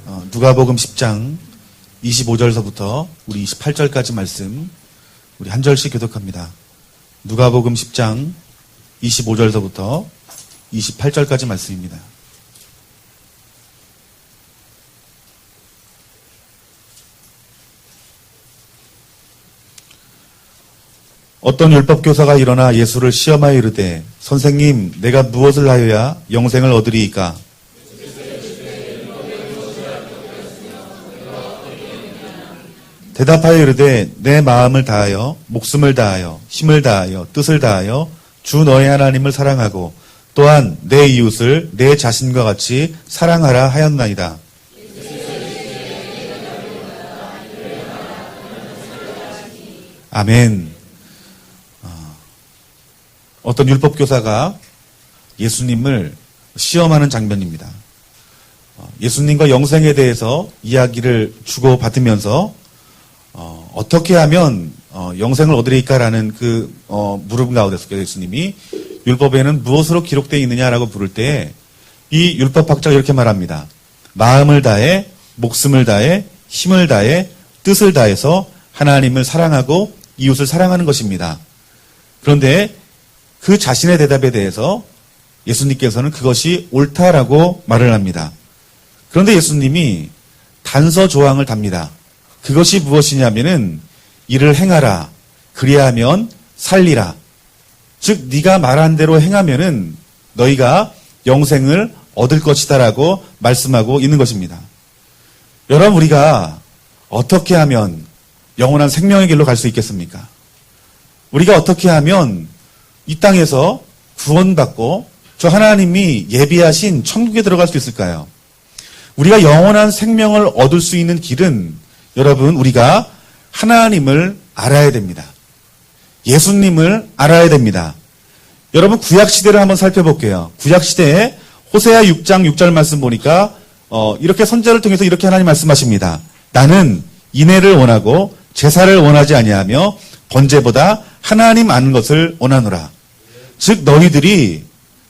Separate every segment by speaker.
Speaker 1: 누가복음 10장 25절서부터 우리 28절까지 말씀 우리 한 절씩 교독합니다. 누가복음 10장 25절서부터 28절까지 말씀입니다. 어떤 율법교사가 일어나 예수를 시험하여 이르되 선생님 내가 무엇을 하여야 영생을 얻으리이까? 대답하여 이르되 내 마음을 다하여 목숨을 다하여 힘을 다하여 뜻을 다하여 주 너의 하나님을 사랑하고 또한 내 이웃을 내 자신과 같이 사랑하라 하였나이다. 아멘. 어떤 율법교사가 예수님을 시험하는 장면입니다. 예수님과 영생에 대해서 이야기를 주고받으면서 어떻게 하면 영생을 얻으리까라는 그 물음 가운데서 예수님이 율법에는 무엇으로 기록되어 있느냐라고 물을 때 이 율법학자가 이렇게 말합니다. 마음을 다해 목숨을 다해 힘을 다해 뜻을 다해서 하나님을 사랑하고 이웃을 사랑하는 것입니다. 그런데 그 자신의 대답에 대해서 예수님께서는 그것이 옳다라고 말을 합니다. 그런데 예수님이 단서 조항을 답니다. 그것이 무엇이냐면은 이를 행하라. 그리하면 살리라. 즉 네가 말한 대로 행하면은 너희가 영생을 얻을 것이다라고 말씀하고 있는 것입니다. 여러분 우리가 어떻게 하면 영원한 생명의 길로 갈 수 있겠습니까? 우리가 어떻게 하면 이 땅에서 구원받고 저 하나님이 예비하신 천국에 들어갈 수 있을까요? 우리가 영원한 생명을 얻을 수 있는 길은 여러분 우리가 하나님을 알아야 됩니다. 예수님을 알아야 됩니다. 여러분 구약시대를 한번 살펴볼게요. 구약시대에 호세아 6장 6절 말씀 보니까 이렇게 선지자를 통해서 이렇게 하나님 말씀하십니다. 나는 인애를 원하고 제사를 원하지 아니하며 번제보다 하나님 아는 것을 원하노라. 즉 너희들이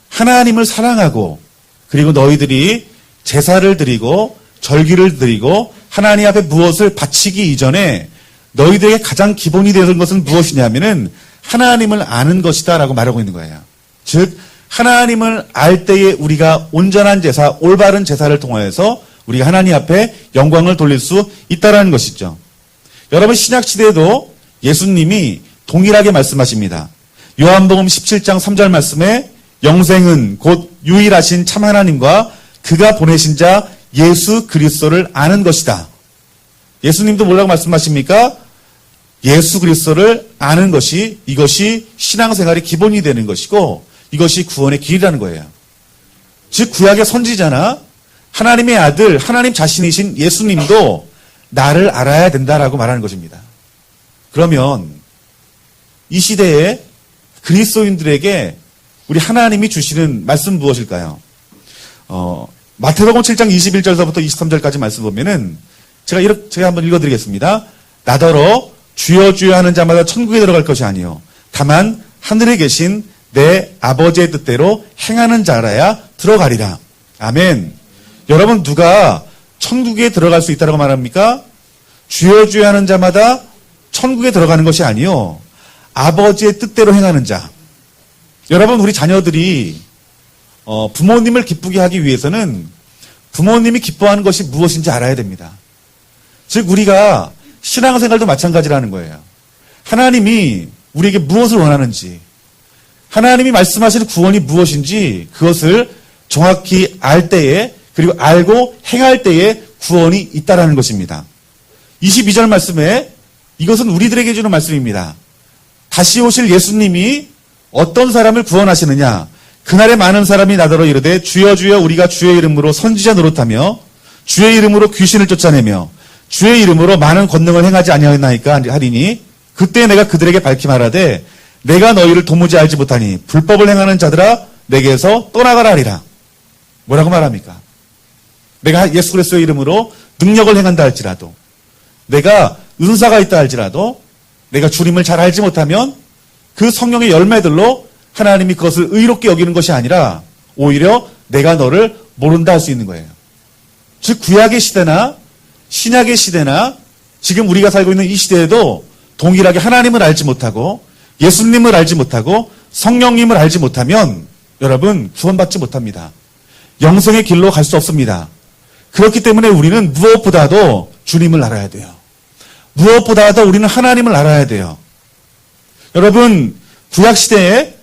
Speaker 1: 하나님을 사랑하고 그리고 너희들이 제사를 드리고 절기를 드리고 하나님 앞에 무엇을 바치기 이전에 너희들에게 가장 기본이 되는 것은 무엇이냐면은 하나님을 아는 것이다 라고 말하고 있는 거예요. 즉 하나님을 알 때에 우리가 온전한 제사, 올바른 제사를 통하여서 우리가 하나님 앞에 영광을 돌릴 수 있다라는 것이죠. 여러분 신약시대에도 예수님이 동일하게 말씀하십니다. 요한복음 17장 3절 말씀에 영생은 곧 유일하신 참 하나님과 그가 보내신 자 예수 그리스도를 아는 것이다. 예수님도 뭐라고 말씀하십니까? 예수 그리스도를 아는 것이 이것이 신앙생활의 기본이 되는 것이고 이것이 구원의 길이라는 거예요. 즉 구약의 선지자나 하나님의 아들 하나님 자신이신 예수님도 나를 알아야 된다라고 말하는 것입니다. 그러면 이 시대에 그리스도인들에게 우리 하나님이 주시는 말씀 무엇일까요? 마태복음 7장 21절서부터 23절까지 말씀 보면은 제가 한번 읽어드리겠습니다. 나더러 주여 주여 하는 자마다 천국에 들어갈 것이 아니요 다만 하늘에 계신 내 아버지의 뜻대로 행하는 자라야 들어가리라. 아멘. 여러분 누가 천국에 들어갈 수 있다고 말합니까? 주여 주여 하는 자마다 천국에 들어가는 것이 아니요 아버지의 뜻대로 행하는 자. 여러분 우리 자녀들이 부모님을 기쁘게 하기 위해서는 부모님이 기뻐하는 것이 무엇인지 알아야 됩니다. 즉 우리가 신앙생활도 마찬가지라는 거예요. 하나님이 우리에게 무엇을 원하는지 하나님이 말씀하시는 구원이 무엇인지 그것을 정확히 알 때에 그리고 알고 행할 때에 구원이 있다라는 것입니다. 22절 말씀에 이것은 우리들에게 주는 말씀입니다. 다시 오실 예수님이 어떤 사람을 구원하시느냐? 그날에 많은 사람이 나더러 이르되 주여 주여 우리가 주의 이름으로 선지자 노릇하며 주의 이름으로 귀신을 쫓아내며 주의 이름으로 많은 권능을 행하지 아니하였나이까 하리니 그때 내가 그들에게 밝히 말하되 내가 너희를 도무지 알지 못하니 불법을 행하는 자들아 내게서 떠나가라 하리라. 뭐라고 말합니까? 내가 예수 그리스도의 이름으로 능력을 행한다 할지라도 내가 은사가 있다 할지라도 내가 주님을 잘 알지 못하면 그 성령의 열매들로 하나님이 그것을 의롭게 여기는 것이 아니라 오히려 내가 너를 모른다 할 수 있는 거예요. 즉 구약의 시대나 신약의 시대나 지금 우리가 살고 있는 이 시대에도 동일하게 하나님을 알지 못하고 예수님을 알지 못하고 성령님을 알지 못하면 여러분 구원받지 못합니다. 영생의 길로 갈 수 없습니다. 그렇기 때문에 우리는 무엇보다도 주님을 알아야 돼요. 무엇보다도 우리는 하나님을 알아야 돼요. 여러분 구약시대에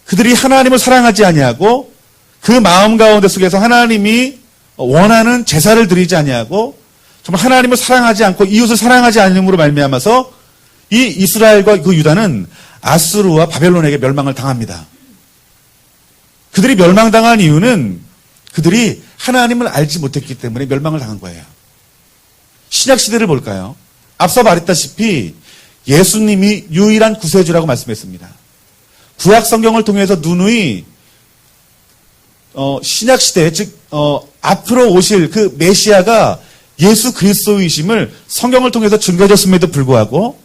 Speaker 1: 그들이 하나님을 사랑하지 아니하고 그 마음 가운데 속에서 하나님이 원하는 제사를 드리지 아니하고 정말 하나님을 사랑하지 않고 이웃을 사랑하지 않음으로 말미암아서 이 이스라엘과 그 유다는 아수르와 바벨론에게 멸망을 당합니다. 그들이 멸망당한 이유는 그들이 하나님을 알지 못했기 때문에 멸망을 당한 거예요. 신약시대를 볼까요? 앞서 말했다시피 예수님이 유일한 구세주라고 말씀했습니다. 구약 성경을 통해서 누누이 신약시대 즉 앞으로 오실 그 메시아가 예수 그리스도이심을 성경을 통해서 증거해줬음에도 불구하고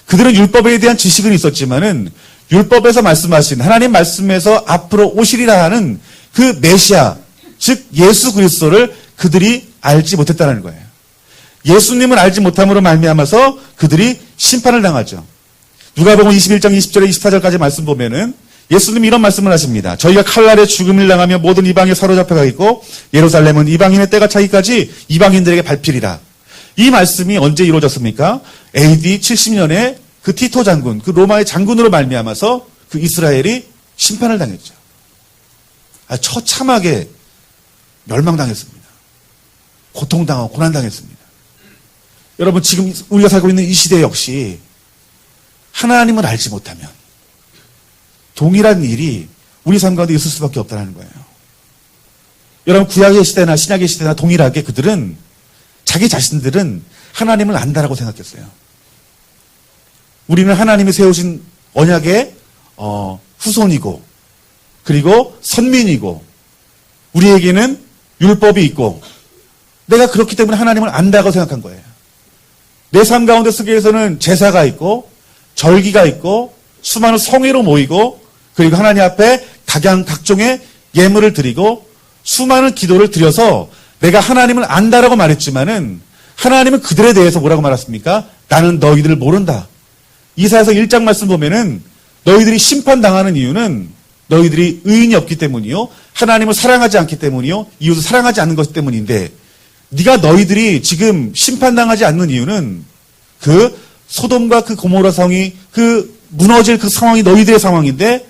Speaker 1: 그들은 율법에 대한 지식은 있었지만은 율법에서 말씀하신 하나님 말씀에서 앞으로 오시리라 하는 그 메시아 즉 예수 그리스도를 그들이 알지 못했다는 거예요. 예수님을 알지 못함으로 말미암아서 그들이 심판을 당하죠. 누가복음 21장 20절에 24절까지 말씀 보면은 예수님이 이런 말씀을 하십니다. 저희가 칼날에 죽음을 당하며 모든 이방에 사로잡혀가 있고 예루살렘은 이방인의 때가 차기까지 이방인들에게 밟히리라. 이 말씀이 언제 이루어졌습니까? AD 70년에 그 티토 장군, 그 로마의 장군으로 말미암아서 그 이스라엘이 심판을 당했죠. 처참하게 멸망당했습니다. 고통당하고 고난당했습니다. 여러분 지금 우리가 살고 있는 이 시대 역시 하나님을 알지 못하면 동일한 일이 우리 삶 가운데 있을 수밖에 없다는 거예요. 여러분 구약의 시대나 신약의 시대나 동일하게 그들은 자기 자신들은 하나님을 안다라고 생각했어요. 우리는 하나님이 세우신 언약의 후손이고 그리고 선민이고 우리에게는 율법이 있고 내가 그렇기 때문에 하나님을 안다고 생각한 거예요. 내 삶 가운데 속에서는 제사가 있고 절기가 있고 수많은 성회로 모이고 그리고 하나님 앞에 각종의 예물을 드리고 수많은 기도를 드려서 내가 하나님을 안다라고 말했지만은 하나님은 그들에 대해서 뭐라고 말했습니까? 나는 너희들을 모른다. 이사야서 1장 말씀 보면은 너희들이 심판당하는 이유는 너희들이 의인이 없기 때문이요. 하나님을 사랑하지 않기 때문이요. 이웃을 사랑하지 않는 것 때문인데 너희들이 지금 심판당하지 않는 이유는 그 소돔과 그 고모라 성이 그 무너질 그 상황이 너희들의 상황인데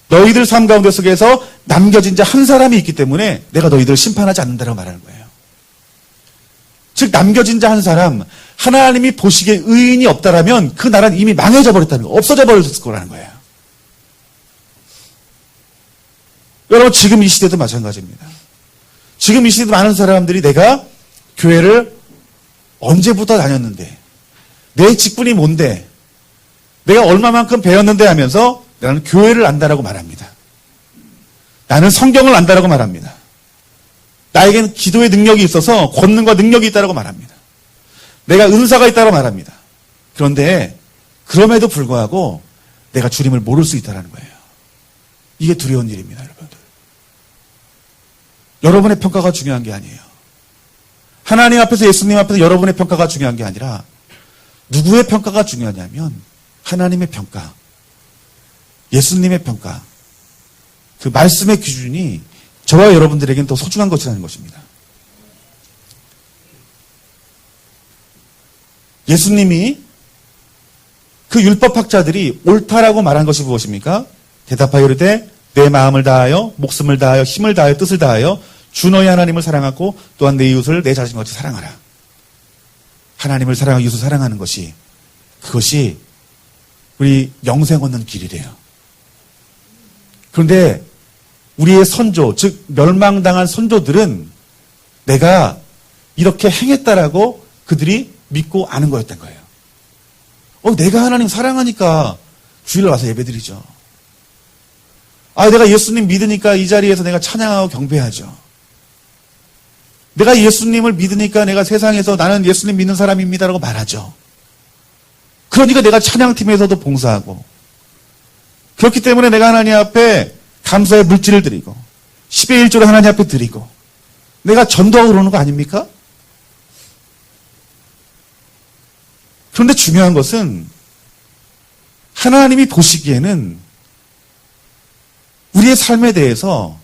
Speaker 1: 너희들 삶 가운데 속에서 남겨진 자 한 사람이 있기 때문에 내가 너희들을 심판하지 않는다라고 말하는 거예요. 즉 남겨진 자 한 사람 하나님이 보시기에 의인이 없다라면 그 나라는 이미 망해져 버렸다는 거 없어져 버렸을 거라는 거예요. 여러분 지금 이 시대도 마찬가지입니다. 지금 이 시대도 많은 사람들이 내가 교회를 언제부터 다녔는데 내 직분이 뭔데 내가 얼마만큼 배웠는데 하면서 나는 교회를 안다라고 말합니다. 나는 성경을 안다라고 말합니다. 나에게는 기도의 능력이 있어서 권능과 능력이 있다라고 말합니다. 내가 은사가 있다고 말합니다. 그런데 그럼에도 불구하고 내가 주님을 모를 수 있다는 거예요. 이게 두려운 일입니다, 여러분들. 여러분의 평가가 중요한 게 아니에요. 하나님 앞에서 예수님 앞에서 여러분의 평가가 중요한 게 아니라 누구의 평가가 중요하냐면 하나님의 평가, 예수님의 평가, 그 말씀의 기준이 저와 여러분들에게는 더 소중한 것이라는 것입니다. 예수님이 그 율법학자들이 옳다라고 말한 것이 무엇입니까? 대답하여 이르되 내 마음을 다하여 목숨을 다하여 힘을 다하여 뜻을 다하여 주 너희 하나님을 사랑하고 또한 내 이웃을 내 자신같이 사랑하라. 하나님을 사랑하고 이웃을 사랑하는 것이 그것이 우리 영생 얻는 길이래요. 그런데 우리의 선조, 즉 멸망당한 선조들은 내가 이렇게 행했다라고 그들이 믿고 아는 거였던 거예요. 내가 하나님 사랑하니까 주일날 와서 예배드리죠. 내가 예수님 믿으니까 이 자리에서 내가 찬양하고 경배하죠. 내가 예수님을 믿으니까 내가 세상에서 나는 예수님 믿는 사람입니다라고 말하죠. 그러니까 내가 찬양팀에서도 봉사하고 그렇기 때문에 내가 하나님 앞에 감사의 물질을 드리고 10의 1조를 하나님 앞에 드리고 내가 전도하고 그러는 거 아닙니까? 그런데 중요한 것은 하나님이 보시기에는 우리의 삶에 대해서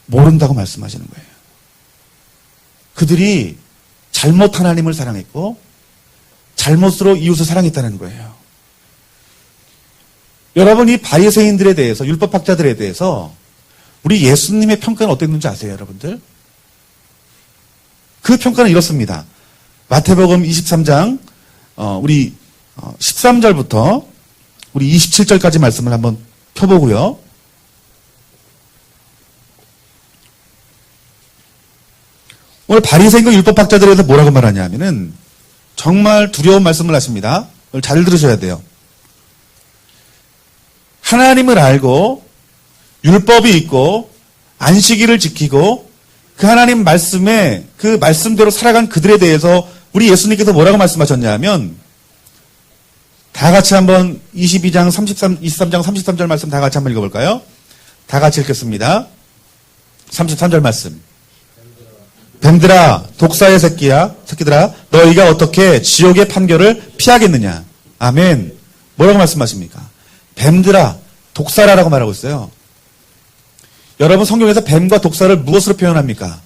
Speaker 1: 모른다고 말씀하시는 거예요. 그들이 잘못 하나님을 사랑했고 잘못으로 이웃을 사랑했다는 거예요. 여러분, 이 바리새인들에 대해서, 율법학자들에 대해서 우리 예수님의 평가는 어땠는지 아세요, 여러분들? 그 평가는 이렇습니다. 마태복음 23장 우리 13절부터 우리 27절까지 말씀을 한번 펴보고요. 오늘 바리새인과 율법학자들에 대해서 뭐라고 말하냐면은 정말 두려운 말씀을 하십니다. 잘 들으셔야 돼요. 하나님을 알고 율법이 있고 안식일을 지키고 그 하나님 말씀에 그 말씀대로 살아간 그들에 대해서 우리 예수님께서 뭐라고 말씀하셨냐면 다 같이 한번 23장 33절 말씀 다 같이 한번 읽어볼까요? 다 같이 읽겠습니다. 33절 말씀. 뱀들아, 독사의 새끼들아, 너희가 어떻게 지옥의 판결을 피하겠느냐? 아멘. 뭐라고 말씀하십니까? 뱀들아, 독사라라고 말하고 있어요. 여러분, 성경에서 뱀과 독사를 무엇으로 표현합니까?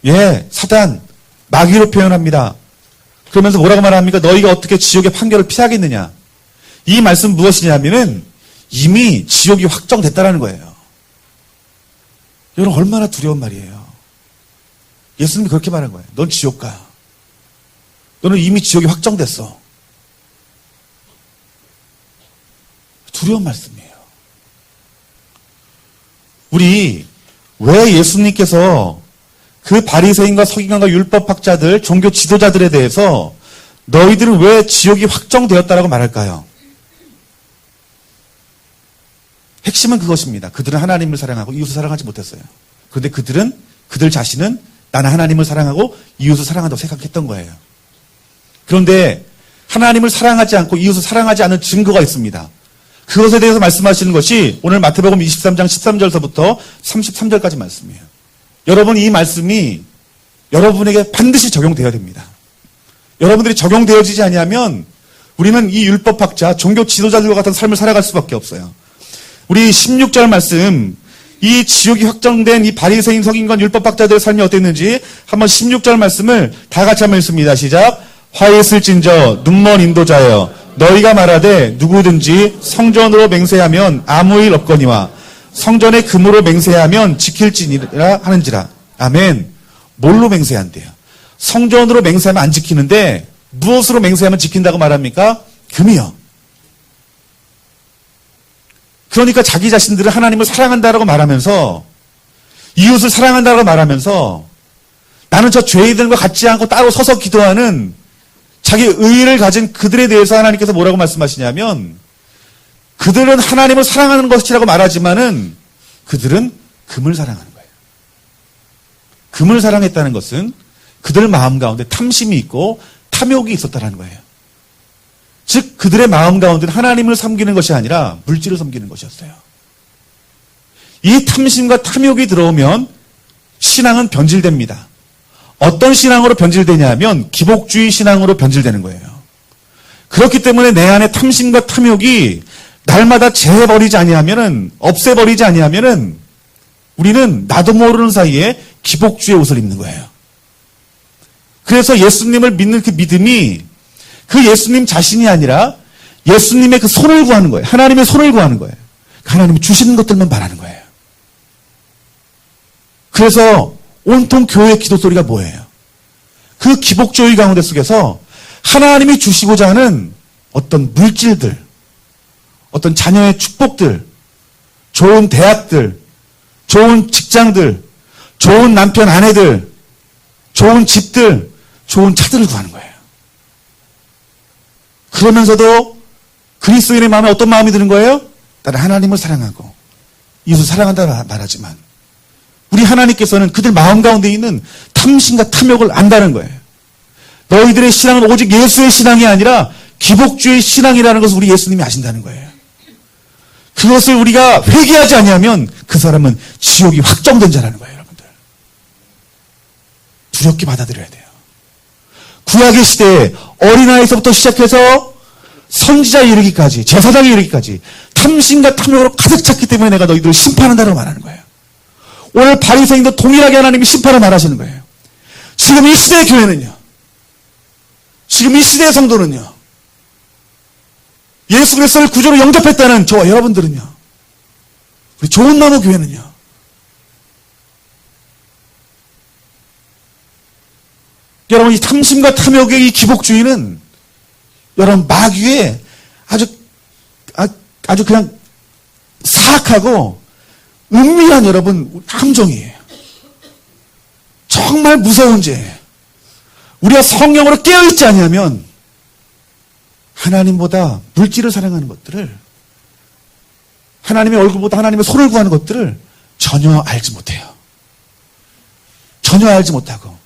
Speaker 1: 예, 사단, 마귀로 표현합니다. 그러면서 뭐라고 말합니까? 너희가 어떻게 지옥의 판결을 피하겠느냐? 이 말씀 무엇이냐면은 이미 지옥이 확정됐다라는 거예요. 여러분, 얼마나 두려운 말이에요. 예수님이 그렇게 말한 거예요. 넌 지옥 가. 너는 이미 지옥이 확정됐어. 두려운 말씀이에요. 우리 왜 예수님께서 그 바리새인과 서기관과 율법학자들, 종교 지도자들에 대해서 너희들은 왜 지옥이 확정되었다라고 말할까요? 핵심은 그것입니다. 그들은 하나님을 사랑하고 이웃을 사랑하지 못했어요. 그런데 그들 자신은 나는 하나님을 사랑하고 이웃을 사랑한다고 생각했던 거예요. 그런데 하나님을 사랑하지 않고 이웃을 사랑하지 않는 증거가 있습니다. 그것에 대해서 말씀하시는 것이 오늘 마태복음 23장 13절서부터 33절까지 말씀이에요. 여러분, 이 말씀이 여러분에게 반드시 적용되어야 됩니다. 여러분들이 적용되어지지 아니하면 우리는 이 율법학자, 종교 지도자들과 같은 삶을 살아갈 수밖에 없어요. 우리 16절 말씀, 이 지옥이 확정된 이 바리새인 서기관 율법학자들의 삶이 어땠는지 한번 16절 말씀을 다 같이 한번 읽습니다. 시작. 화했을진저 눈먼 인도자여 너희가 말하되 누구든지 성전으로 맹세하면 아무 일 없거니와 성전의 금으로 맹세하면 지킬지니라 하는지라. 아멘. 뭘로 맹세한대요? 성전으로 맹세하면 안 지키는데 무엇으로 맹세하면 지킨다고 말합니까? 금이요. 그러니까 자기 자신들은 하나님을 사랑한다라고 말하면서 이웃을 사랑한다라고 말하면서 나는 저 죄인들과 같지 않고 따로 서서 기도하는 자기 의의를 가진 그들에 대해서 하나님께서 뭐라고 말씀하시냐면 그들은 하나님을 사랑하는 것이라고 말하지만은 그들은 금을 사랑하는 거예요. 금을 사랑했다는 것은 그들 마음 가운데 탐심이 있고 탐욕이 있었다는 거예요. 즉 그들의 마음 가운데는 하나님을 섬기는 것이 아니라 물질을 섬기는 것이었어요. 이 탐심과 탐욕이 들어오면 신앙은 변질됩니다. 어떤 신앙으로 변질되냐 하면 기복주의 신앙으로 변질되는 거예요. 그렇기 때문에 내 안에 탐심과 탐욕이 날마다 재해버리지 아니하면은, 없애버리지 아니하면은 우리는 나도 모르는 사이에 기복주의 옷을 입는 거예요. 그래서 예수님을 믿는 그 믿음이 그 예수님 자신이 아니라 예수님의 그 손을 구하는 거예요. 하나님의 손을 구하는 거예요. 하나님이 주시는 것들만 바라는 거예요. 그래서 온통 교회의 기도 소리가 뭐예요? 그 기복주의 가운데 속에서 하나님이 주시고자 하는 어떤 물질들, 어떤 자녀의 축복들, 좋은 대학들, 좋은 직장들, 좋은 남편 아내들, 좋은 집들, 좋은 차들을 구하는 거예요. 그러면서도 그리스도인의 마음에 어떤 마음이 드는 거예요? 나는 하나님을 사랑하고 이웃을 사랑한다 말하지만 우리 하나님께서는 그들 마음 가운데 있는 탐심과 탐욕을 안다는 거예요. 너희들의 신앙은 오직 예수의 신앙이 아니라 기복주의 신앙이라는 것을 우리 예수님이 아신다는 거예요. 그것을 우리가 회개하지 아니하면 그 사람은 지옥이 확정된 자라는 거예요, 여러분들. 두렵게 받아들여야 돼요. 구약의 시대에 어린아이서부터 시작해서 선지자에 이르기까지, 제사장에 이르기까지 탐심과 탐욕으로 가득 찼기 때문에 내가 너희들을 심판한다고 말하는 거예요. 오늘 바리새인도 동일하게 하나님이 심판을 말하시는 거예요. 지금 이 시대의 교회는요, 지금 이 시대의 성도는요, 예수 그리스도를 구주로 영접했다는 저와 여러분들은요, 우리 좋은 나무 교회는요, 여러분 이 탐심과 탐욕의 이 기복주의는 여러분 마귀의 아주 그냥 사악하고 은밀한 여러분 함정이에요. 정말 무서운 죄예요. 우리가 성령으로 깨어있지 않으면 하나님보다 물질을 사랑하는 것들을, 하나님의 얼굴보다 하나님의 손을 구하는 것들을 전혀 알지 못해요. 전혀 알지 못하고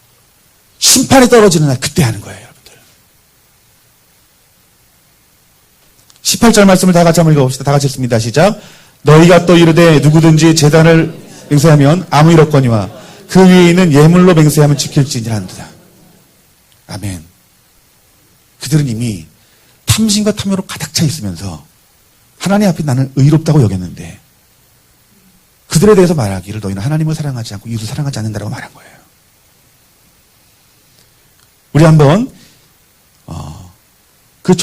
Speaker 1: 심판에 떨어지는 날 그때 하는 거예요, 여러분들. 18절 말씀을 다 같이 한번 읽어봅시다. 다 같이 읽습니다. 시작. 너희가 또 이르되 누구든지 제단을 맹세하면 아무 일 없거니와 그 위에 있는 예물로 맹세하면 지킬지니라 한다. 아멘. 그들은 이미 탐심과 탐욕으로 가득 차 있으면서 하나님 앞에 나는 의롭다고 여겼는데 그들에 대해서 말하기를 너희는 하나님을 사랑하지 않고 이웃을 사랑하지 않는다라고 말한 거예요. 우리 한번 그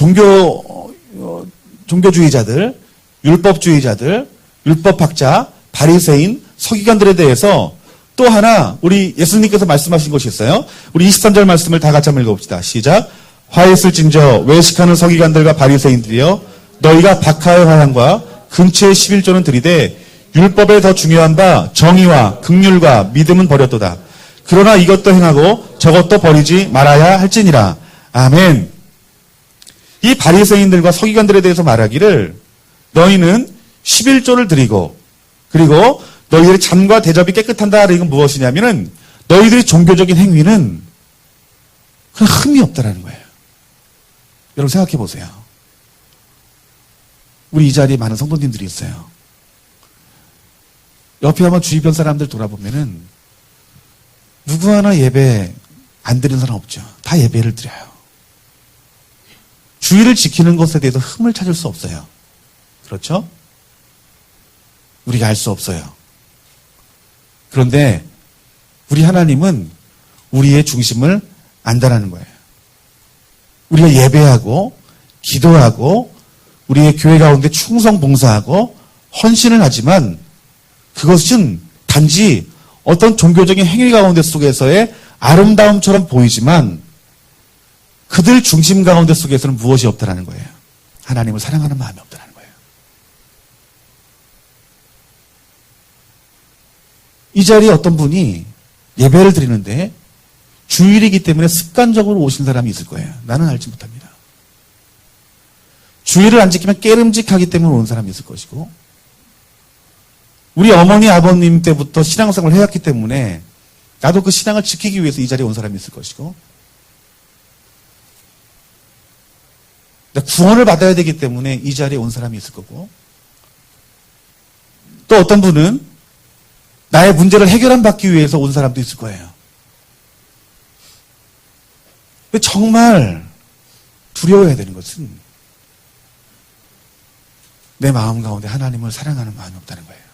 Speaker 1: 종교주의자들, 율법주의자들, 율법학자, 바리새인, 서기관들에 대해서 또 하나 우리 예수님께서 말씀하신 것이 있어요. 우리 23절 말씀을 다 같이 한번 읽어봅시다. 시작. 화했을진저 외식하는 서기관들과 바리새인들이여 너희가 박하의 화양과 근처의 11조는 들이되 율법에 더 중요한 바 정의와 긍휼과 믿음은 버렸도다. 그러나 이것도 행하고 저것도 버리지 말아야 할지니라. 아멘. 이 바리새인들과 서기관들에 대해서 말하기를 너희는 11조를 드리고 그리고 너희들의 잔과 대접이 깨끗한다. 이건 무엇이냐면은 너희들의 종교적인 행위는 그냥 흠이 없다라는 거예요. 여러분 생각해 보세요. 우리 이 자리에 많은 성도님들이 있어요. 옆에 한번 주위변 사람들 돌아보면은 누구 하나 예배 안 드리는 사람 없죠. 다 예배를 드려요. 주의를 지키는 것에 대해서 흠을 찾을 수 없어요. 그렇죠? 우리가 알 수 없어요. 그런데 우리 하나님은 우리의 중심을 안다라는 거예요. 우리가 예배하고 기도하고 우리의 교회 가운데 충성 봉사하고 헌신을 하지만 그것은 단지 어떤 종교적인 행위 가운데 속에서의 아름다움처럼 보이지만 그들 중심 가운데 속에서는 무엇이 없다라는 거예요. 하나님을 사랑하는 마음이 없다라는 거예요. 이 자리에 어떤 분이 예배를 드리는데 주일이기 때문에 습관적으로 오신 사람이 있을 거예요. 나는 알지 못합니다. 주일을 안 지키면 깨름직하기 때문에 온 사람이 있을 것이고 우리 어머니 아버님 때부터 신앙생활을 해왔기 때문에 나도 그 신앙을 지키기 위해서 이 자리에 온 사람이 있을 것이고 구원을 받아야 되기 때문에 이 자리에 온 사람이 있을 거고 또 어떤 분은 나의 문제를 해결받기 위해서 온 사람도 있을 거예요. 근데 정말 두려워해야 되는 것은 내 마음 가운데 하나님을 사랑하는 마음이 없다는 거예요.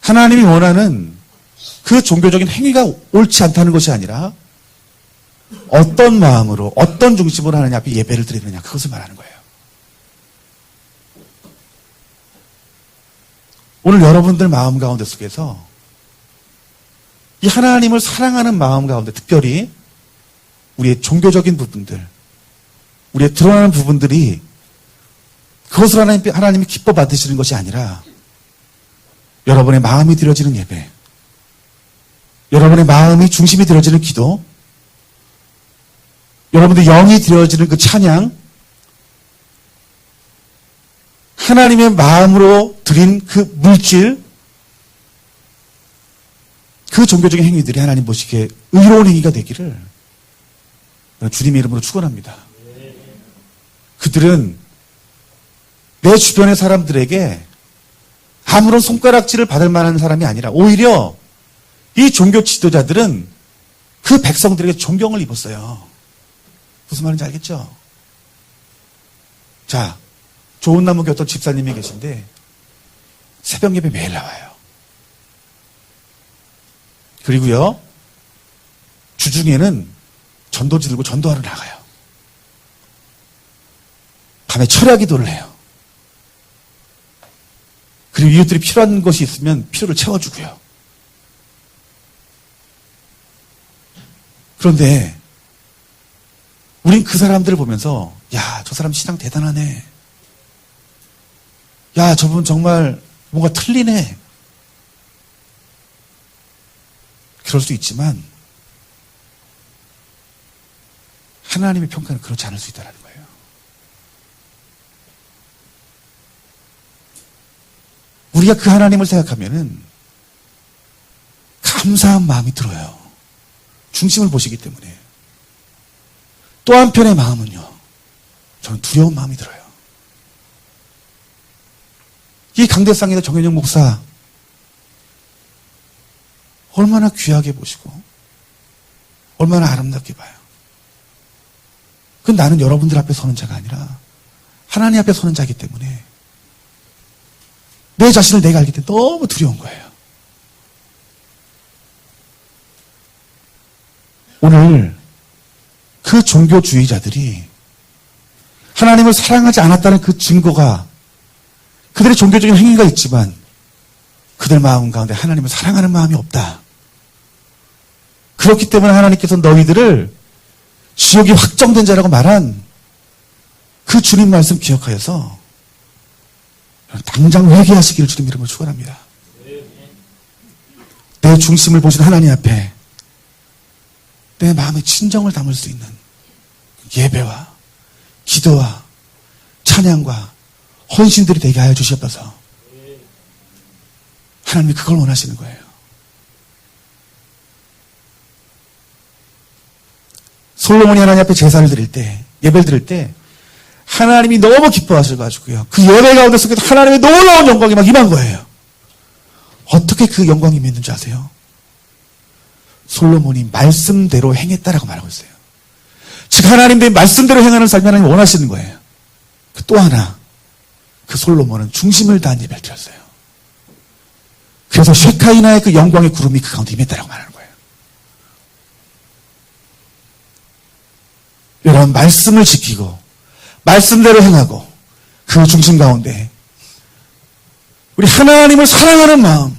Speaker 1: 하나님이 원하는 그 종교적인 행위가 옳지 않다는 것이 아니라 어떤 마음으로 어떤 중심으로 하나님 앞에 예배를 드리느냐 그것을 말하는 거예요. 오늘 여러분들 마음 가운데 속에서 이 하나님을 사랑하는 마음 가운데 특별히 우리의 종교적인 부분들 우리의 드러나는 부분들이 그것을 하나님이 기뻐 받으시는 것이 아니라 여러분의 마음이 드려지는 예배 여러분의 마음이 중심이 드려지는 기도 여러분들 영이 드려지는 그 찬양 하나님의 마음으로 드린 그 물질 그 종교적인 행위들이 하나님 보시기에 의로운 행위가 되기를 주님의 이름으로 축원합니다. 그들은 내 주변의 사람들에게 아무런 손가락질을 받을 만한 사람이 아니라 오히려 이 종교 지도자들은 그 백성들에게 존경을 입었어요. 무슨 말인지 알겠죠? 자, 좋은 나무 곁에 집사님이 계신데 새벽 예배 매일 나와요. 그리고요, 주중에는 전도지 들고 전도하러 나가요. 밤에 철야 기도를 해요. 그리고 이웃들이 필요한 것이 있으면 필요를 채워주고요. 그런데 우린 그 사람들을 보면서 야, 저 사람 신앙 대단하네. 야, 저분 정말 뭔가 틀리네. 그럴 수 있지만 하나님의 평가는 그렇지 않을 수 있다는 거예요. 우리가 그 하나님을 생각하면은 감사한 마음이 들어요. 중심을 보시기 때문에. 또 한편의 마음은요, 저는 두려운 마음이 들어요. 이 강대상에서 정현영 목사 얼마나 귀하게 보시고 얼마나 아름답게 봐요. 그 나는 여러분들 앞에 서는 자가 아니라 하나님 앞에 서는 자이기 때문에 내 자신을 내가 알기 때문에 너무 두려운 거예요. 오늘 그 종교주의자들이 하나님을 사랑하지 않았다는 그 증거가 그들의 종교적인 행위가 있지만 그들 마음 가운데 하나님을 사랑하는 마음이 없다. 그렇기 때문에 하나님께서 너희들을 지옥이 확정된 자라고 말한 그 주님 말씀 기억하여서 당장 회개하시기를 주님 이름으로 축원합니다. 내 중심을 보신 하나님 앞에 내 마음의 진정을 담을 수 있는 예배와 기도와 찬양과 헌신들이 되게 하여 주시옵소서. 하나님이 그걸 원하시는 거예요. 솔로몬이 하나님 앞에 제사를 드릴 때, 예배를 드릴 때 하나님이 너무 기뻐하셔가지고요, 그 예배 가운데 속에서 하나님의 놀라운 영광이 막 임한 거예요. 어떻게 그 영광이 임했는지 아세요? 솔로몬이 말씀대로 행했다라고 말하고 있어요. 즉 하나님의 말씀대로 행하는 삶이 하나님이 원하시는 거예요. 또 하나, 그 솔로몬은 중심을 다한 예배를 드렸어요. 그래서 쉐카이나의 그 영광의 구름이 그 가운데 임했다라고 말하는 거예요. 여러분, 말씀을 지키고 말씀대로 행하고 그 중심 가운데 우리 하나님을 사랑하는 마음,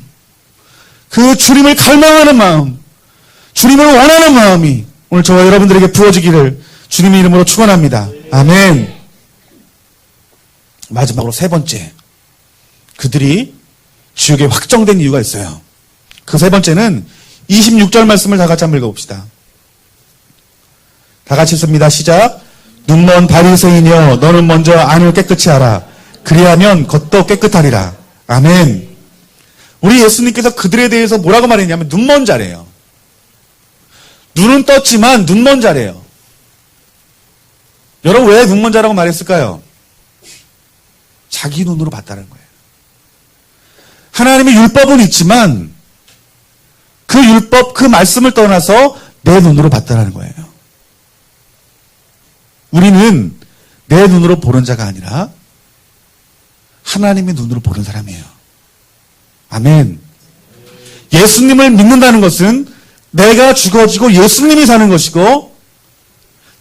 Speaker 1: 그 주님을 갈망하는 마음, 주님을 원하는 마음이 오늘 저와 여러분들에게 부어지기를 주님의 이름으로 축원합니다. 아멘. 마지막으로 세 번째, 그들이 지옥에 확정된 이유가 있어요. 그 세 번째는 26절 말씀을 다 같이 한번 읽어봅시다. 다 같이 읽습니다. 시작. 눈먼 바리새인이여, 너는 먼저 안을 깨끗이 하라. 그리하면 겉도 깨끗하리라. 아멘. 우리 예수님께서 그들에 대해서 뭐라고 말했냐면 눈먼 자래요. 눈은 떴지만 눈먼 자래요. 여러분, 왜 눈먼 자라고 말했을까요? 자기 눈으로 봤다는 거예요. 하나님의 율법은 있지만 그 율법, 그 말씀을 떠나서 내 눈으로 봤다는 거예요. 우리는 내 눈으로 보는 자가 아니라 하나님의 눈으로 보는 사람이에요. 아멘. 예수님을 믿는다는 것은 내가 죽어지고 예수님이 사는 것이고,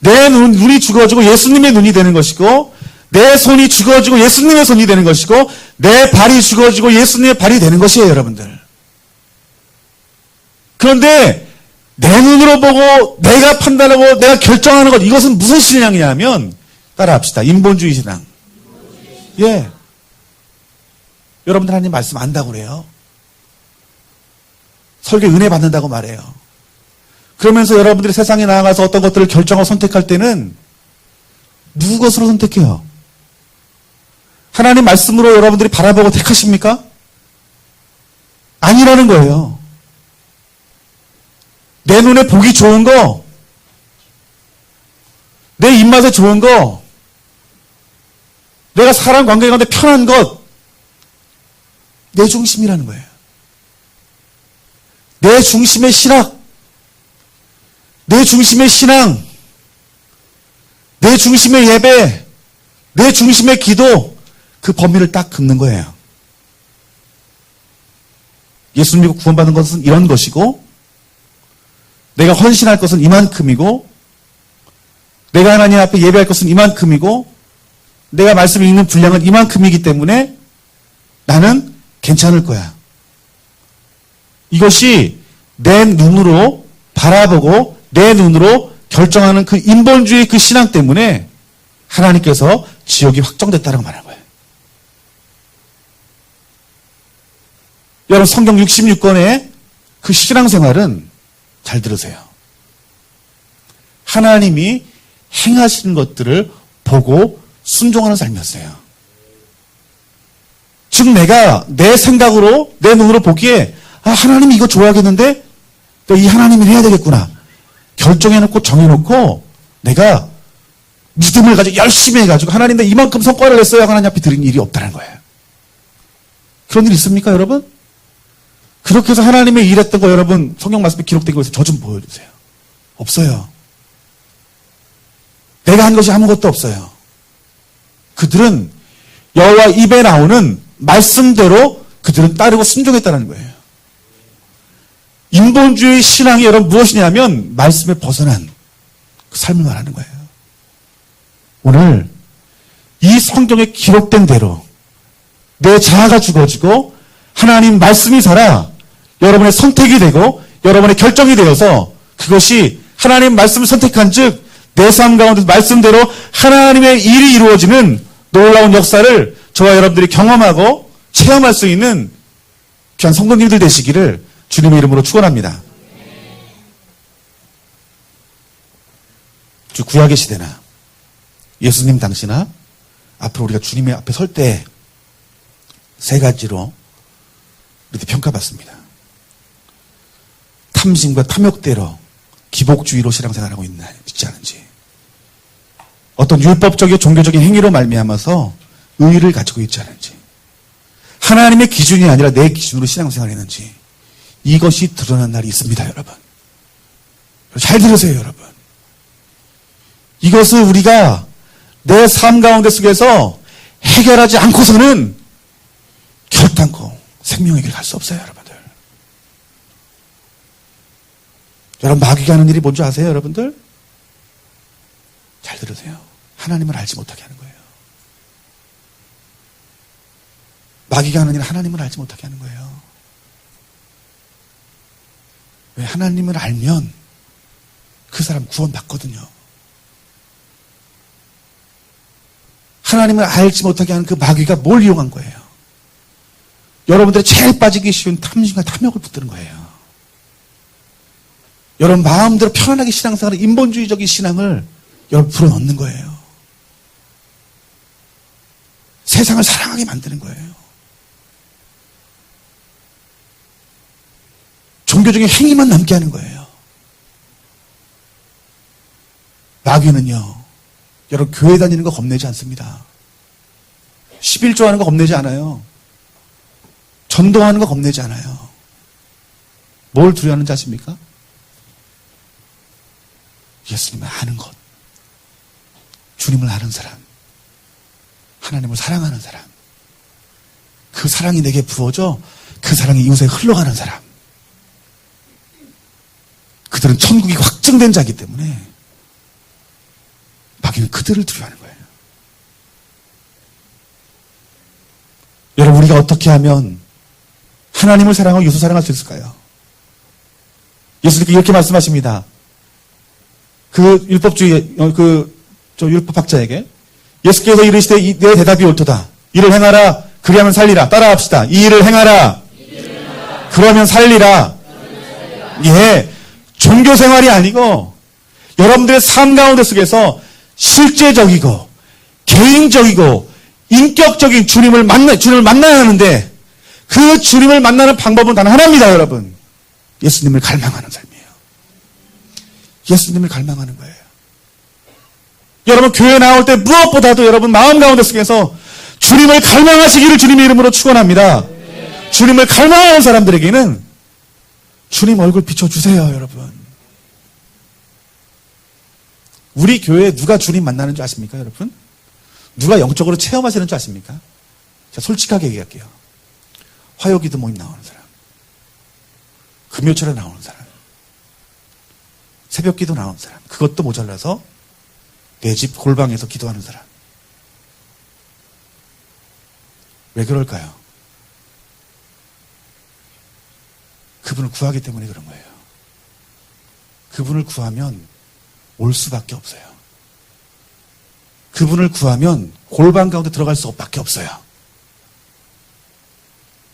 Speaker 1: 내 눈이 죽어지고 예수님의 눈이 되는 것이고, 내 손이 죽어지고 예수님의 손이 되는 것이고, 내 발이 죽어지고 예수님의 발이 되는 것이에요, 여러분들. 그런데 내 눈으로 보고 내가 판단하고 내가 결정하는 것, 이것은 무슨 신앙이냐 하면, 따라합시다. 인본주의 신앙. 예. 여러분들 하나님 말씀 안다고 그래요. 설교 은혜 받는다고 말해요. 그러면서 여러분들이 세상에 나아가서 어떤 것들을 결정하고 선택할 때는 누구 것으로 선택해요? 하나님 말씀으로 여러분들이 바라보고 택하십니까? 아니라는 거예요. 내 눈에 보기 좋은 거, 내 입맛에 좋은 거, 내가 사람 관계 가운데 편한 것, 내 중심이라는 거예요. 내 중심의 실학, 내 중심의 신앙, 내 중심의 예배, 내 중심의 기도, 그 범위를 딱 긋는 거예요. 예수 믿고 구원받는 것은 이런 것이고, 내가 헌신할 것은 이만큼이고, 내가 하나님 앞에 예배할 것은 이만큼이고, 내가 말씀을 읽는 분량은 이만큼이기 때문에 나는 괜찮을 거야. 이것이 내 눈으로 바라보고 내 눈으로 결정하는 그 인본주의 그 신앙 때문에 하나님께서 지옥이 확정됐다는 말하는 거예요. 여러분 성경 66권의 그 신앙생활은 잘 들으세요. 하나님이 행하시는 것들을 보고 순종하는 삶이었어요. 즉 내가 내 생각으로 내 눈으로 보기에 하나님이 이거 좋아하겠는데 이 하나님이 해야 되겠구나. 결정해놓고 정해놓고 내가 믿음을 가지고 열심히 해가지고 하나님 나 이만큼 성과를 냈어요. 하나님 앞에 드린 일이 없다는 거예요. 그런 일 있습니까 여러분? 그렇게 해서 하나님의 일했던 거 여러분 성경 말씀에 기록되고 있어요. 저 좀 보여주세요. 없어요. 내가 한 것이 아무것도 없어요. 그들은 여호와 입에 나오는 말씀대로 그들은 따르고 순종했다는 거예요. 인본주의 신앙이 여러분 무엇이냐면 말씀에 벗어난 그 삶을 말하는 거예요. 오늘 이 성경에 기록된 대로 내 자아가 죽어지고 하나님 말씀이 살아 여러분의 선택이 되고 여러분의 결정이 되어서 그것이 하나님 말씀을 선택한 즉 내 삶 가운데 말씀대로 하나님의 일이 이루어지는 놀라운 역사를 저와 여러분들이 경험하고 체험할 수 있는 귀한 성도님들 되시기를 주님의 이름으로 축원합니다. 주 구약의 시대나 예수님 당시나 앞으로 우리가 주님의 앞에 설 때 세 가지로 이렇게 평가받습니다. 탐심과 탐욕대로 기복주의로 신앙생활하고 있지 않은지, 어떤 율법적이고 종교적인 행위로 말미암아서 의의를 가지고 있지 않은지, 하나님의 기준이 아니라 내 기준으로 신앙생활을 했는지, 이것이 드러난 날이 있습니다, 여러분. 잘 들으세요, 여러분. 이것을 우리가 내 삶 가운데 속에서 해결하지 않고서는 결단코 생명의 길 갈 수 없어요, 여러분들. 여러분, 마귀가 하는 일이 뭔지 아세요, 여러분들? 잘 들으세요. 하나님을 알지 못하게 하는 거예요. 마귀가 하는 일은 하나님을 알지 못하게 하는 거예요. 왜? 하나님을 알면 그 사람 구원받거든요. 하나님을 알지 못하게 하는 그 마귀가 뭘 이용한 거예요? 여러분들이 제일 빠지기 쉬운 탐심과 탐욕을 붙드는 거예요. 여러분 마음대로 편안하게 신앙생활을, 인본주의적인 신앙을 여러분 불어넣는 거예요. 세상을 사랑하게 만드는 거예요. 종교적인 행위만 남게 하는 거예요. 마귀는요, 여러분 교회 다니는 거 겁내지 않습니다. 11조 하는 거 겁내지 않아요. 전도하는 거 겁내지 않아요. 뭘 두려워하는지 아십니까? 예수님을 아는 것, 주님을 아는 사람, 하나님을 사랑하는 사람, 그 사랑이 내게 부어져 그 사랑이 이웃에 흘러가는 사람, 그들은 천국이 확정된 자이기 때문에 마귀는 그들을 두려워하는 거예요. 여러분, 우리가 어떻게 하면 하나님을 사랑하고 이웃을 사랑할 수 있을까요? 예수님께서 이렇게 말씀하십니다. 그 율법주의, 율법학자에게 예수께서 이르시되 내 대답이 옳도다. 이를 행하라. 그리하면 살리라. 따라합시다. 이 일을 행하라. 그러면 살리라. 예. 종교 생활이 아니고 여러분들의 삶 가운데 속에서 실제적이고 개인적이고 인격적인 주님을 만나야 하는데 그 주님을 만나는 방법은 단 하나입니다, 여러분. 예수님을 갈망하는 삶이에요. 예수님을 갈망하는 거예요. 여러분, 교회 나올 때 무엇보다도 여러분 마음 가운데 속에서 주님을 갈망하시기를 주님의 이름으로 축원합니다. 주님을 갈망하는 사람들에게는 주님 얼굴 비춰주세요, 여러분. 우리 교회에 누가 주님 만나는 줄 아십니까, 여러분? 누가 영적으로 체험하시는 줄 아십니까? 자, 솔직하게 얘기할게요. 화요기도 모임 나오는 사람, 금요철에 나오는 사람, 새벽기도 나오는 사람, 그것도 모자라서 내 집 골방에서 기도하는 사람. 왜 그럴까요? 그분을 구하기 때문에 그런 거예요. 그분을 구하면 올 수밖에 없어요. 그분을 구하면 골방 가운데 들어갈 수밖에 없어요.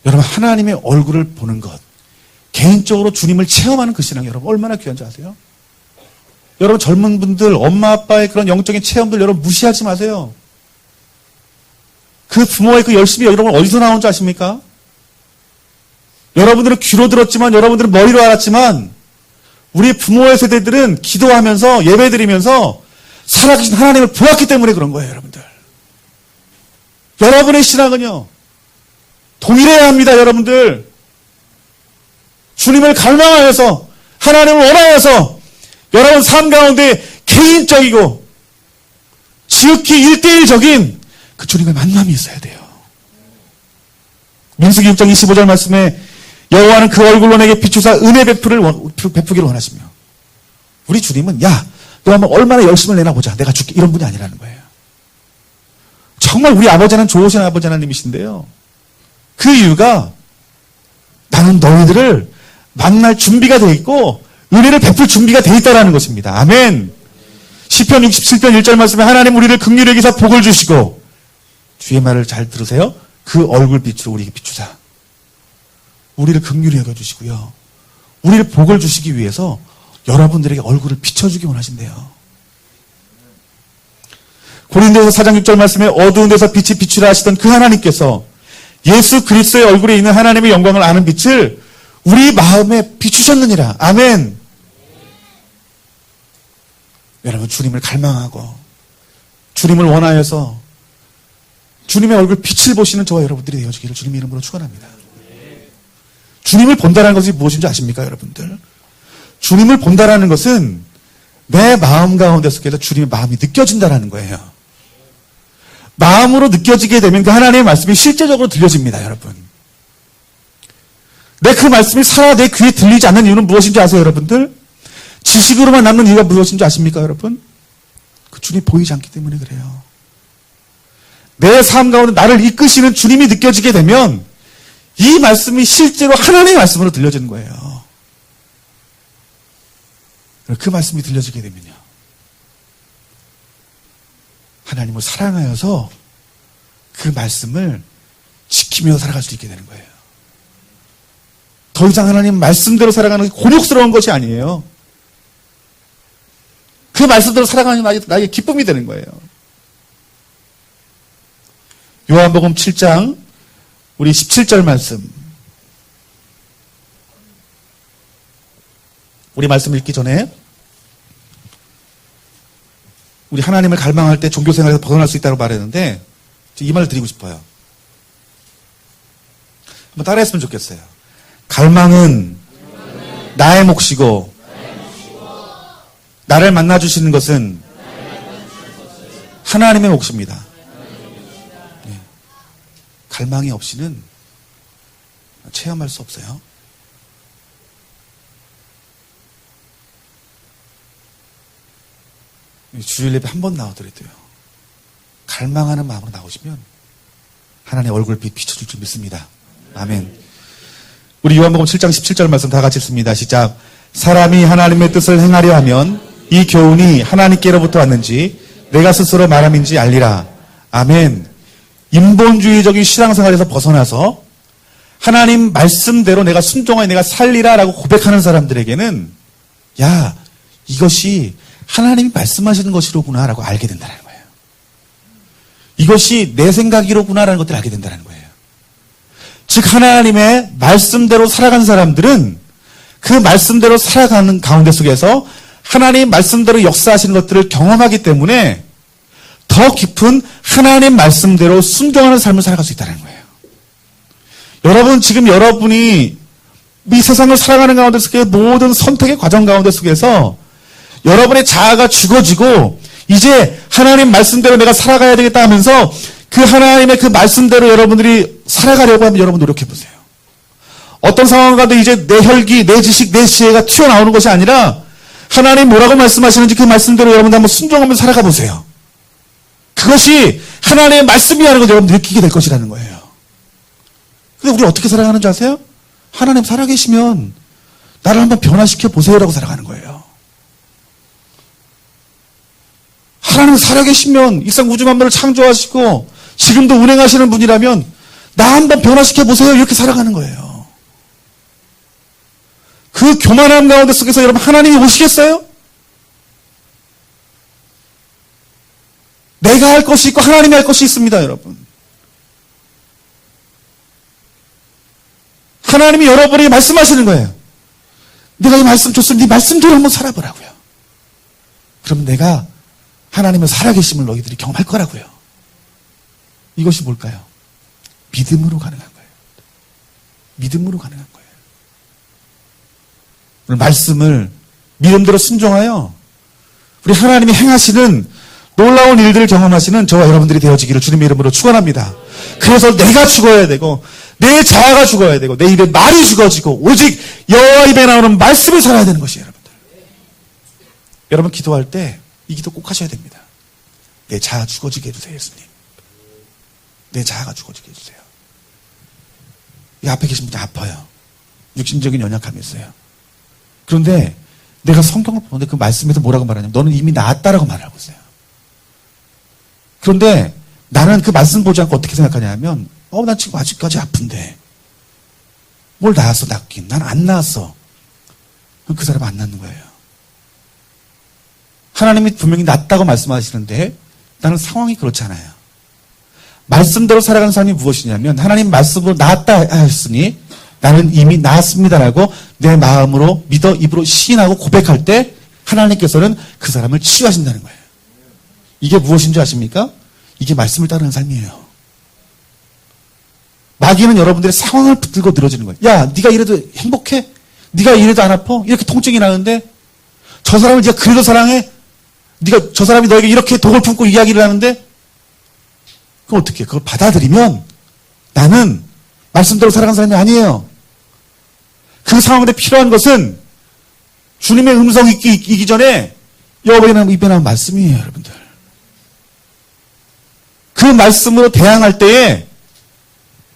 Speaker 1: 여러분, 하나님의 얼굴을 보는 것, 개인적으로 주님을 체험하는 그 신앙이 여러분 얼마나 귀한 줄 아세요? 여러분, 젊은 분들, 엄마 아빠의 그런 영적인 체험들 여러분 무시하지 마세요. 그 부모의 그 열심이 여러분 어디서 나온 줄 아십니까? 여러분들은 귀로 들었지만, 여러분들은 머리로 알았지만, 우리 부모의 세대들은 기도하면서 예배드리면서 살아계신 하나님을 보았기 때문에 그런 거예요, 여러분들. 여러분의 신앙은요, 동일해야 합니다, 여러분들. 주님을 갈망하여서, 하나님을 원하여서, 여러분 삶 가운데 개인적이고, 지극히 1대1적인 그 주님의 만남이 있어야 돼요. 민수기 6장 25절 말씀에 여호와는 그 얼굴로 내게 비추사 은혜 베푸기를 원하시며, 우리 주님은 야, 너 한번 얼마나 열심을 내나 보자, 내가 줄게, 이런 분이 아니라는 거예요. 정말 우리 아버지는 좋으신 아버지 하나님이신데요, 그 이유가 나는 너희들을 만날 준비가 되어 있고 은혜를 베풀 준비가 되어 있다는 것입니다. 아멘. 시편 67편 1절 말씀에 하나님 우리를 긍휼히 여기사 복을 주시고, 주의 말을 잘 들으세요. 그 얼굴빛으로 우리에게 비추사 우리를 긍휼히 여겨주시고요, 우리를 복을 주시기 위해서 여러분들에게 얼굴을 비춰주기 원하신대요. 고린도서 4장 6절 말씀에 어두운 데서 빛이 비추라 하시던 그 하나님께서 예수 그리스도의 얼굴에 있는 하나님의 영광을 아는 빛을 우리 마음에 비추셨느니라. 아멘. 여러분, 주님을 갈망하고 주님을 원하여서 주님의 얼굴 빛을 보시는 저와 여러분들이 되어지기를 주님의 이름으로 축원합니다. 주님을 본다는 것이 무엇인지 아십니까, 여러분들? 주님을 본다라는 것은 내 마음 가운데 속에서 주님의 마음이 느껴진다라는 거예요. 마음으로 느껴지게 되면 그 하나님의 말씀이 실제적으로 들려집니다, 여러분. 내 그 말씀이 살아 내 귀에 들리지 않는 이유는 무엇인지 아세요, 여러분들? 지식으로만 남는 이유가 무엇인지 아십니까, 여러분? 그 주님이 보이지 않기 때문에 그래요. 내 삶 가운데 나를 이끄시는 주님이 느껴지게 되면 이 말씀이 실제로 하나님의 말씀으로 들려지는 거예요. 그 말씀이 들려지게 되면요, 하나님을 사랑하여서 그 말씀을 지키며 살아갈 수 있게 되는 거예요. 더 이상 하나님 말씀대로 살아가는 게 곤욕스러운 것이 아니에요. 그 말씀대로 살아가는 게 나에게 기쁨이 되는 거예요. 요한복음 7장 우리 17절 말씀, 우리 말씀 읽기 전에 우리 하나님을 갈망할 때 종교생활에서 벗어날 수 있다고 말했는데 이 말을 드리고 싶어요. 한번 따라했으면 좋겠어요. 갈망은 나의 몫이고 나를 만나주시는 것은 하나님의 몫입니다. 네. 갈망이 없이는 체험할 수 없어요. 주일 예배 한 번 나오더라도요, 갈망하는 마음으로 나오시면 하나님의 얼굴빛 비춰줄 줄 믿습니다. 아멘. 우리 요한복음 7장 17절 말씀 다 같이 읽습니다. 시작. 사람이 하나님의 뜻을 행하려 하면 이 교훈이 하나님께로부터 왔는지 내가 스스로 말함인지 알리라. 아멘. 인본주의적인 신앙생활에서 벗어나서 하나님 말씀대로 내가 순종하여 내가 살리라 라고 고백하는 사람들에게는 야, 이것이 하나님이 말씀하시는 것이로구나 라고 알게 된다는 거예요. 이것이 내 생각이로구나 라는 것들을 알게 된다는 거예요. 즉 하나님의 말씀대로 살아간 사람들은 그 말씀대로 살아가는 가운데 속에서 하나님 말씀대로 역사하시는 것들을 경험하기 때문에 더 깊은 하나님 말씀대로 순종하는 삶을 살아갈 수 있다는 거예요. 여러분, 지금 여러분이 이 세상을 살아가는 가운데 속에 모든 선택의 과정 가운데 속에서 여러분의 자아가 죽어지고 이제 하나님 말씀대로 내가 살아가야 되겠다 하면서 그 하나님의 그 말씀대로 여러분들이 살아가려고 하면 여러분 노력해 보세요. 어떤 상황 가도 이제 내 혈기, 내 지식, 내 지혜가 튀어나오는 것이 아니라 하나님 뭐라고 말씀하시는지 그 말씀대로 여러분들 한번 순종하면서 살아가 보세요. 그것이 하나님의 말씀이라는 걸 여러분 느끼게 될 것이라는 거예요. 근데 우리 어떻게 살아가는 줄 아세요? 하나님 살아계시면 나를 한번 변화시켜 보세요라고 살아가는 거예요. 하나님 살아계시면 일상 우주 만물을 창조하시고 지금도 운행하시는 분이라면 나 한번 변화시켜 보세요 이렇게 살아가는 거예요. 그 교만함 가운데 속에서 여러분 하나님이 오시겠어요? 내가 할 것이 있고 하나님이 할 것이 있습니다, 여러분. 하나님이 여러분에게 말씀하시는 거예요. 내가 이 말씀 줬으니 네 말씀대로 한번 살아보라고요. 그럼 내가 하나님의 살아계심을 너희들이 경험할 거라고요. 이것이 뭘까요? 믿음으로 가능한 거예요. 믿음으로 가능한 거예요. 오늘 말씀을 믿음대로 순종하여 우리 하나님이 행하시는 놀라운 일들을 경험하시는 저와 여러분들이 되어지기를 주님의 이름으로 축원합니다. 그래서 내가 죽어야 되고 내 자아가 죽어야 되고 내 입에 말이 죽어지고 오직 여호와 입에 나오는 말씀을 살아야 되는 것이에요, 여러분들. 여러분 기도할 때 이 기도 꼭 하셔야 됩니다. 내 자아 죽어지게 해주세요, 예수님. 내 자아가 죽어지게 해주세요. 이 앞에 계신 분이 아파요. 육신적인 연약함이 있어요. 그런데 내가 성경을 보는데 그 말씀에서 뭐라고 말하냐면 너는 이미 나았다라고 말하고 있어요. 그런데 나는 그 말씀 보지 않고 어떻게 생각하냐면 난 지금 아직까지 아픈데 뭘 나았어 낫긴. 난 안 나았어. 그럼 그 사람은 안 낫는 거예요. 하나님이 분명히 낫다고 말씀하시는데 나는 상황이 그렇지 않아요. 말씀대로 살아가는 사람이 무엇이냐면 하나님 말씀으로 나았다 하셨으니 나는 이미 나았습니다라고 내 마음으로 믿어 입으로 시인하고 고백할 때 하나님께서는 그 사람을 치유하신다는 거예요. 이게 무엇인 줄 아십니까? 이게 말씀을 따르는 삶이에요. 마귀는 여러분들의 상황을 붙들고 늘어지는 거예요. 야, 네가 이래도 행복해? 네가 이래도 안 아파? 이렇게 통증이 나는데 저 사람을 네가 그래도 사랑해? 네가 저 사람이 너에게 이렇게 독을 품고 이야기를 하는데 그럼 어떻게 해? 그걸 받아들이면 나는 말씀대로 살아가는 사람이 아니에요. 그 상황에 필요한 것은 주님의 음성이 있기 전에 여호와의 입에 나온 말씀이에요, 여러분들. 그 말씀으로 대항할 때에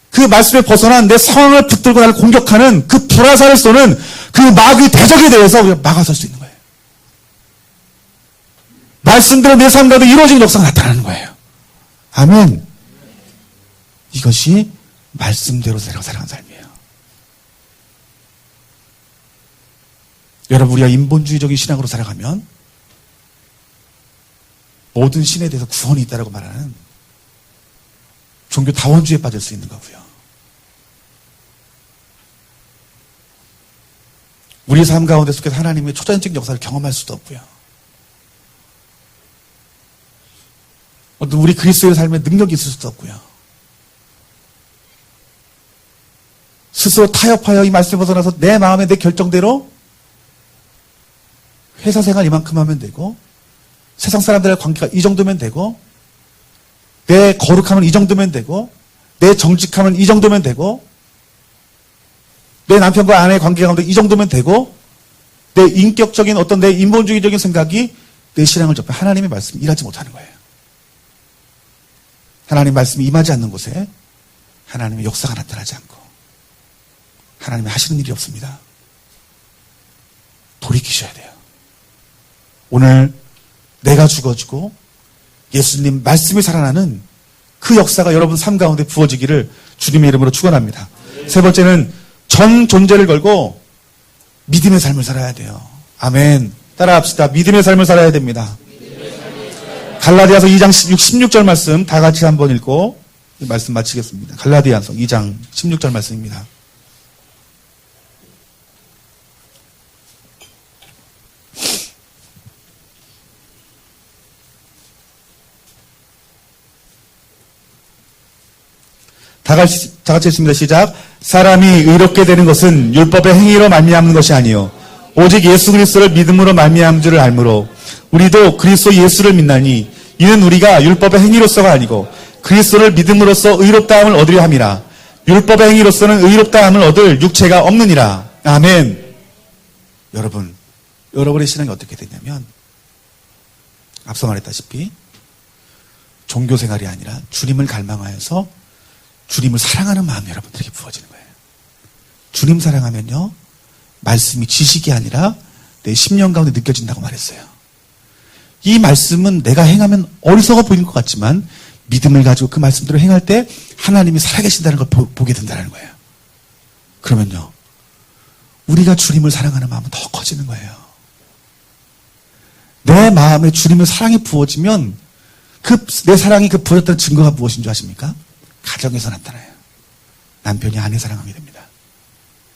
Speaker 1: 그 말씀에 벗어난 내 상황을 붙들고 나를 공격하는 그 불화살을 쏘는 그 마귀 대적에 대해서 우리가 막아설 수 있는 거예요. 말씀대로 내 삶 가운데 이루어진 역사가 나타나는 거예요. 아멘. 이것이 말씀대로 살아가는 삶이에요. 여러분, 우리가 인본주의적인 신앙으로 살아가면 모든 신에 대해서 구원이 있다고 말하는 종교 다원주의에 빠질 수 있는 거고요. 우리 삶 가운데 속에서 하나님의 초자연적인 역사를 경험할 수도 없고요. 우리 그리스도의 삶에 능력이 있을 수도 없고요. 스스로 타협하여 이 말씀에 벗어나서 내 마음에 내 결정대로 회사 생활 이만큼 하면 되고 세상 사람들의 관계가 이 정도면 되고 내 거룩함은 이 정도면 되고 내 정직함은 이 정도면 되고 내 남편과 아내의 관계 가운데 이 정도면 되고 내 인격적인 어떤 내 인본주의적인 생각이 내 신앙을 접해 하나님의 말씀이 일하지 못하는 거예요. 하나님의 말씀이 임하지 않는 곳에 하나님의 역사가 나타나지 않고 하나님이 하시는 일이 없습니다. 돌이키셔야 돼요. 오늘 내가 죽어지고 예수님 말씀이 살아나는 그 역사가 여러분 삶 가운데 부어지기를 주님의 이름으로 축원합니다. 세 번째는 전 존재를 걸고 믿음의 삶을 살아야 돼요. 아멘. 따라합시다. 믿음의 삶을 살아야 됩니다. 갈라디아서 2장 16절 말씀 다 같이 한번 읽고 이 말씀 마치겠습니다. 갈라디아서 2장 16절 말씀입니다. 다 같이 했습니다. 시작. 사람이 의롭게 되는 것은 율법의 행위로 말미암는 것이 아니요 오직 예수 그리스도를 믿음으로 말미암은 줄을 알므로 우리도 그리스도 예수를 믿나니 이는 우리가 율법의 행위로서가 아니고 그리스도를 믿음으로써 의롭다함을 얻으려 함이라. 율법의 행위로서는 의롭다함을 얻을 육체가 없느니라. 아멘. 여러분, 여러분의 신앙이 어떻게 되냐면 앞서 말했다시피 종교생활이 아니라 주님을 갈망하여서 주님을 사랑하는 마음이 여러분들에게 부어지는 거예요. 주님 사랑하면요, 말씀이 지식이 아니라 내 심령 가운데 느껴진다고 말했어요. 이 말씀은 내가 행하면 어리석어 보이는 것 같지만 믿음을 가지고 그 말씀대로 행할 때 하나님이 살아계신다는 걸 보게 된다는 거예요. 그러면요, 우리가 주님을 사랑하는 마음은 더 커지는 거예요. 내 마음에 주님의 사랑이 부어지면 내 사랑이 그 부어졌다는 증거가 무엇인 줄 아십니까? 가정에서 나타나요. 남편이 아내 사랑하게 됩니다.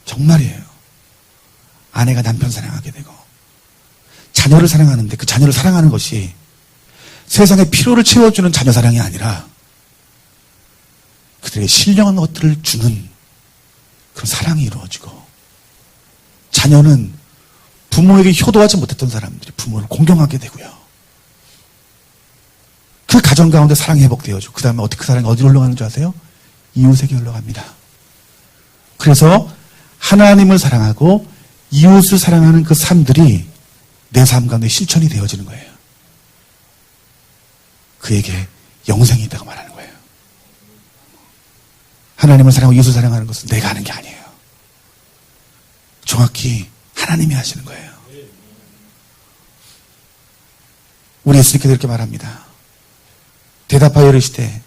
Speaker 1: 정말이에요. 아내가 남편 사랑하게 되고 자녀를 사랑하는데 그 자녀를 사랑하는 것이 세상의 필요를 채워주는 자녀 사랑이 아니라 그들의 신령한 것들을 주는 그런 사랑이 이루어지고, 자녀는 부모에게 효도하지 못했던 사람들이 부모를 공경하게 되고요. 그 가정 가운데 사랑이 회복되어지고, 그 다음에 어떻게 그 사랑이 어디로 흘러가는 줄 아세요? 이웃에게 흘러갑니다. 그래서 하나님을 사랑하고 이웃을 사랑하는 그 삶들이 내 삶 가운데 실천이 되어지는 거예요. 그에게 영생이 있다고 말하는 거예요. 하나님을 사랑하고 이웃을 사랑하는 것은 내가 하는 게 아니에요. 정확히 하나님이 하시는 거예요. 우리 예수님께서 이렇게 말합니다. 대답하여 이르시되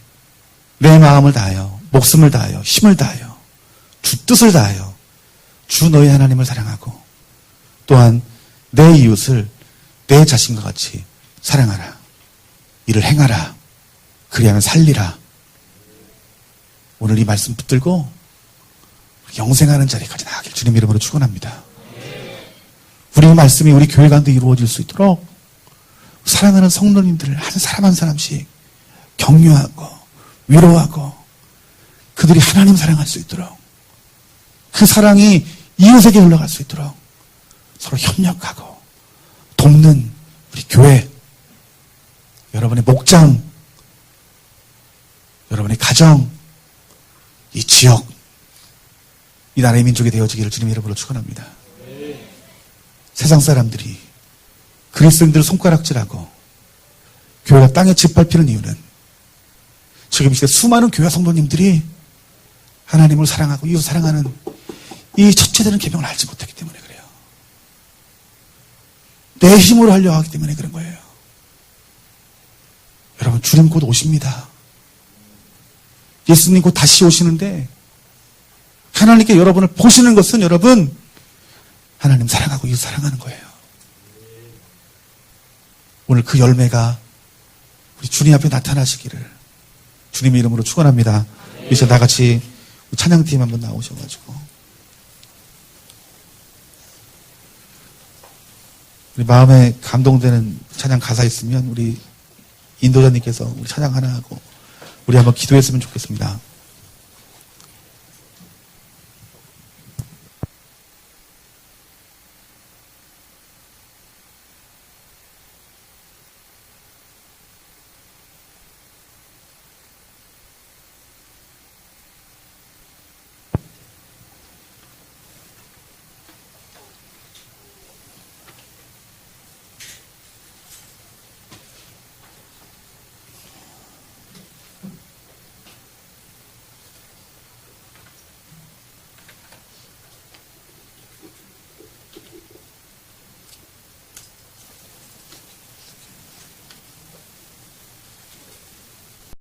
Speaker 1: 내 마음을 다하여 목숨을 다하여 힘을 다하여 주 뜻을 다하여 주 너희 하나님을 사랑하고 또한 내 이웃을 내 자신과 같이 사랑하라. 이를 행하라. 그리하면 살리라. 오늘 이 말씀 붙들고 영생하는 자리까지 나가길 주님 이름으로 축원합니다. 우리 말씀이 우리 교회 가운데 이루어질 수 있도록 사랑하는 성도님들을 한 사람 한 사람씩 격려하고 위로하고 그들이 하나님 사랑할 수 있도록, 그 사랑이 이웃에게 흘러갈 수 있도록 서로 협력하고 돕는 우리 교회, 여러분의 목장, 여러분의 가정, 이 지역, 이 나라의 민족이 되어지기를 주님 이름으로 축원합니다. 세상 사람들이 그리스도인들을 손가락질하고 교회가 땅에 짓밟히는 이유는 지금 이 시대 수많은 교회 성도님들이 하나님을 사랑하고 이웃 사랑하는 이 첫째되는 계명을 알지 못했기 때문에 그래요. 내 힘으로 하려고 하기 때문에 그런 거예요. 여러분, 주님 곧 오십니다. 예수님 곧 다시 오시는데 하나님께 여러분을 보시는 것은 여러분 하나님 사랑하고 이웃 사랑하는 거예요. 오늘 그 열매가 우리 주님 앞에 나타나시기를 주님의 이름으로 축원합니다. 이제 다 같이 찬양팀 한번 나오셔가지고 우리 마음에 감동되는 찬양 가사 있으면 우리 인도자님께서 우리 찬양 하나 하고 우리 한번 기도했으면 좋겠습니다.